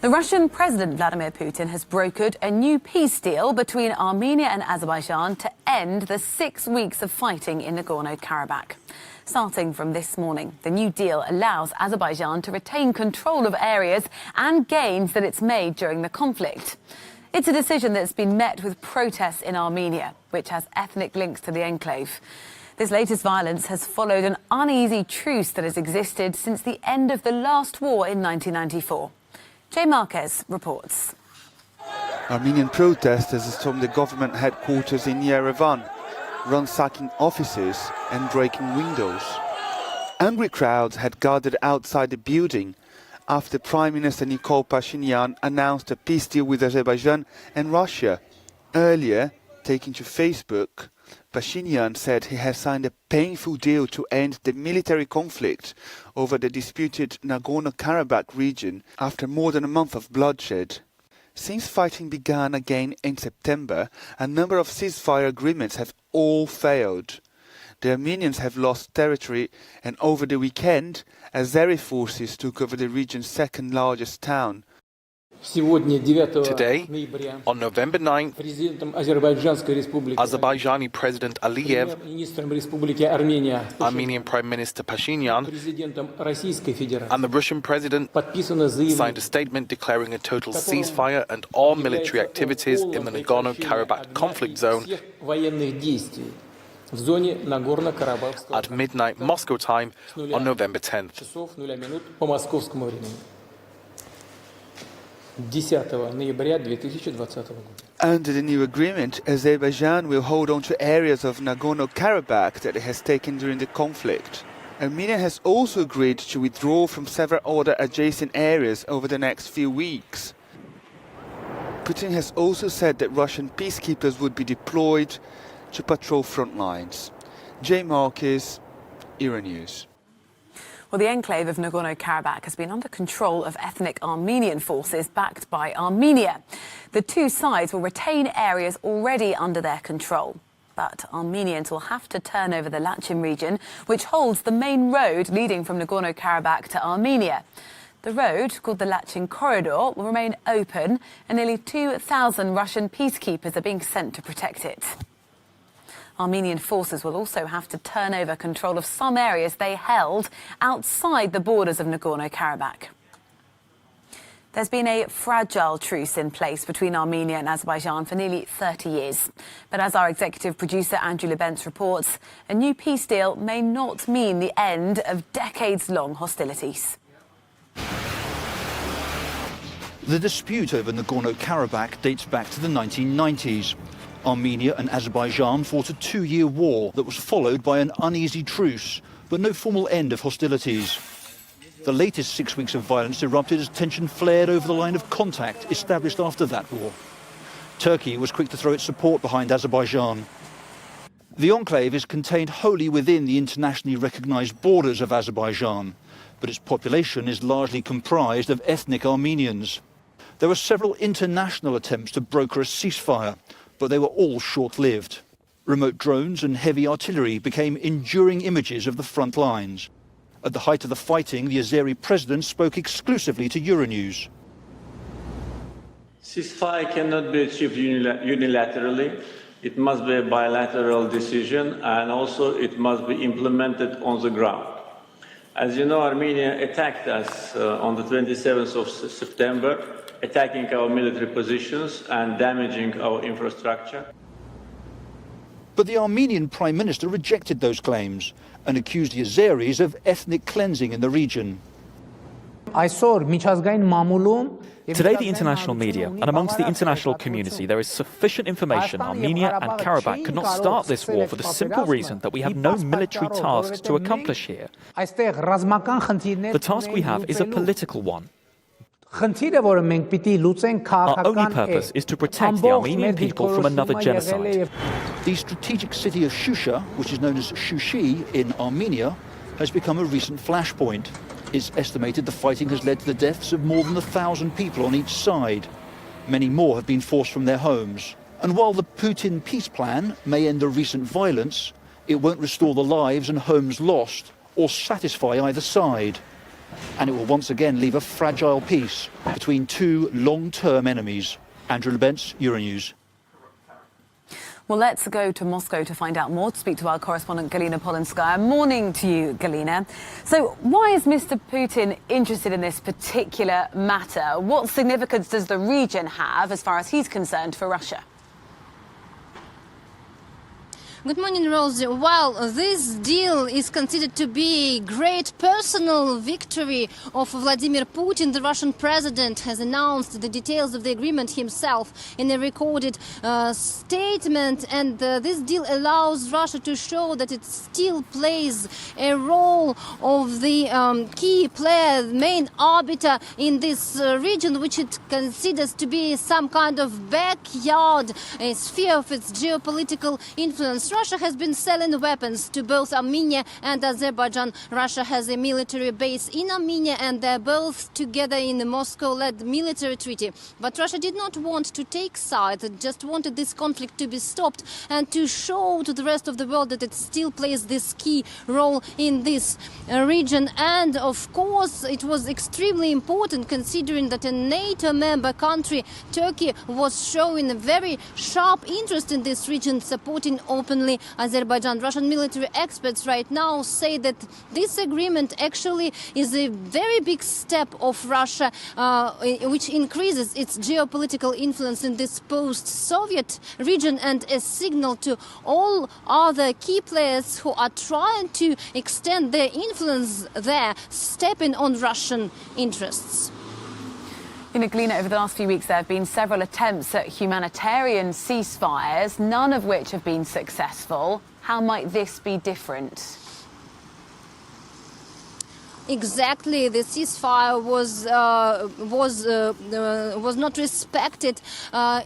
The Russian President Vladimir Putin has brokered a new peace deal between Armenia and Azerbaijan to end the 6 weeks of fighting in Nagorno-Karabakh. Starting from this morning, the new deal allows Azerbaijan to retain control of areas and gains that it's made during the conflict. It's a decision that's been met with protests in Armenia, which has ethnic links to the enclave. This latest violence has followed an uneasy truce that has existed since the end of the last war in 1994. Jay Marquez reports. Armenian protesters stormed the government headquarters in Yerevan, ransacking offices and breaking windows. Angry crowds had gathered outside the building after Prime Minister Nikol Pashinyan announced a peace deal with Azerbaijan and Russia. Earlier, taking to Facebook, Pashinyan said he has signed a painful deal to end the military conflict over the disputed Nagorno-Karabakh region after more than a month of bloodshed. Since fighting began again in September, a number of ceasefire agreements have all failed. The Armenians have lost territory, and over the weekend, Azeri forces took over the region's second largest town. Today, on November 9th, Azerbaijani President Aliyev, Armenian Prime Minister Pashinyan, and the Russian President signed a statement declaring a total ceasefire and all military activities in the Nagorno-Karabakh conflict zone at midnight Moscow time on November 10th. Under the new agreement, Azerbaijan will hold on to areas of Nagorno-Karabakh that it has taken during the conflict. Armenia has also agreed to withdraw from several other adjacent areas over the next few weeks. Putin has also said that Russian peacekeepers would be deployed to patrol front lines. Jay Marquez, Euronews. Well, the enclave of Nagorno-Karabakh has been under control of ethnic Armenian forces backed by Armenia. The two sides will retain areas already under their control. But Armenians will have to turn over the Lachin region, which holds the main road leading from Nagorno-Karabakh to Armenia. The road, called the Lachin Corridor, will remain open, and nearly 2,000 Russian peacekeepers are being sent to protect it. Armenian forces will also have to turn over control of some areas they held outside the borders of Nagorno-Karabakh. There's been a fragile truce in place between Armenia and Azerbaijan for nearly 30 years. But as our executive producer Andrew Lebentz reports, a new peace deal may not mean the end of decades-long hostilities. The dispute over Nagorno-Karabakh dates back to the 1990s. Armenia and Azerbaijan fought a 2-year war that was followed by an uneasy truce, but no formal end of hostilities. The latest 6 weeks of violence erupted as tension flared over the line of contact established after that war. Turkey was quick to throw its support behind Azerbaijan. The enclave is contained wholly within the internationally recognized borders of Azerbaijan, but its population is largely comprised of ethnic Armenians. There were several international attempts to broker a ceasefire, but they were all short-lived. Remote drones and heavy artillery became enduring images of the front lines. At the height of the fighting, the Azeri president spoke exclusively to Euronews. Ceasefire cannot be achieved unilaterally. It must be a bilateral decision, and also it must be implemented on the ground. As you know, Armenia attacked us on the 27th of September, attacking our military positions and damaging our infrastructure. But the Armenian Prime Minister rejected those claims and accused the Azeris of ethnic cleansing in the region. Today, the international media and amongst the international community, there is sufficient information Armenia and Karabakh could not start this war for the simple reason that we have no military tasks to accomplish here. The task we have is a political one. Our only purpose is to protect the Armenian people from another genocide. The strategic city of Shusha, which is known as Shushi in Armenia, has become a recent flashpoint. It's estimated the fighting has led to the deaths of more than 1,000 people on each side. Many more have been forced from their homes. And while the Putin peace plan may end the recent violence, it won't restore the lives and homes lost or satisfy either side. And it will once again leave a fragile peace between two long-term enemies. Andrew Lebentz, Euronews. Well, let's go to Moscow to find out more, to speak to our correspondent Galina Polinskaya. Morning to you, Galina. So why is Mr. Putin interested in this particular matter? What significance does the region have, as far as he's concerned, for Russia? Good morning, Rosie. Well, this deal is considered to be a great personal victory of Vladimir Putin. The Russian president has announced the details of the agreement himself in a recorded statement. And this deal allows Russia to show that it still plays a role of the key player, main arbiter in this region, which it considers to be some kind of backyard, a sphere of its geopolitical influence. Russia has been selling weapons to both Armenia and Azerbaijan. Russia has a military base in Armenia, and they're both together in the Moscow-led military treaty. But Russia did not want to take sides. It just wanted this conflict to be stopped and to show to the rest of the world that it still plays this key role in this region. And of course, it was extremely important, considering that a NATO member country, Turkey, was showing a very sharp interest in this region, supporting openly Azerbaijan. Russian military experts right now say that this agreement actually is a very big step of Russia, which increases its geopolitical influence in this post-Soviet region, and a signal to all other key players who are trying to extend their influence there, stepping on Russian interests. You know, Galina, over the last few weeks there have been several attempts at humanitarian ceasefires, none of which have been successful. How might this be different? Exactly, the ceasefire was not respected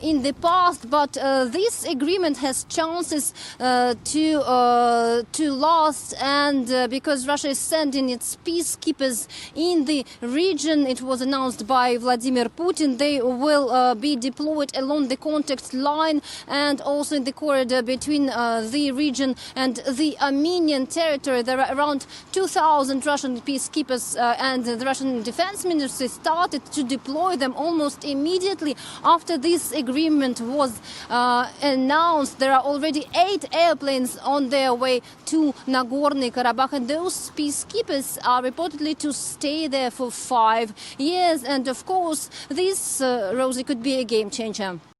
in the past, but this agreement has chances to last, and because Russia is sending its peacekeepers in the region, it was announced by Vladimir Putin. They will be deployed along the contact line and also in the corridor between the region and the Armenian territory. There are around 2,000 Russian peacekeepers, and the Russian defense ministry started to deploy them almost immediately after this agreement was announced. There are already 8 airplanes on their way to Nagorno-Karabakh, and those peacekeepers are reportedly to stay there for 5 years. And of course, this, Rosie, could be a game changer.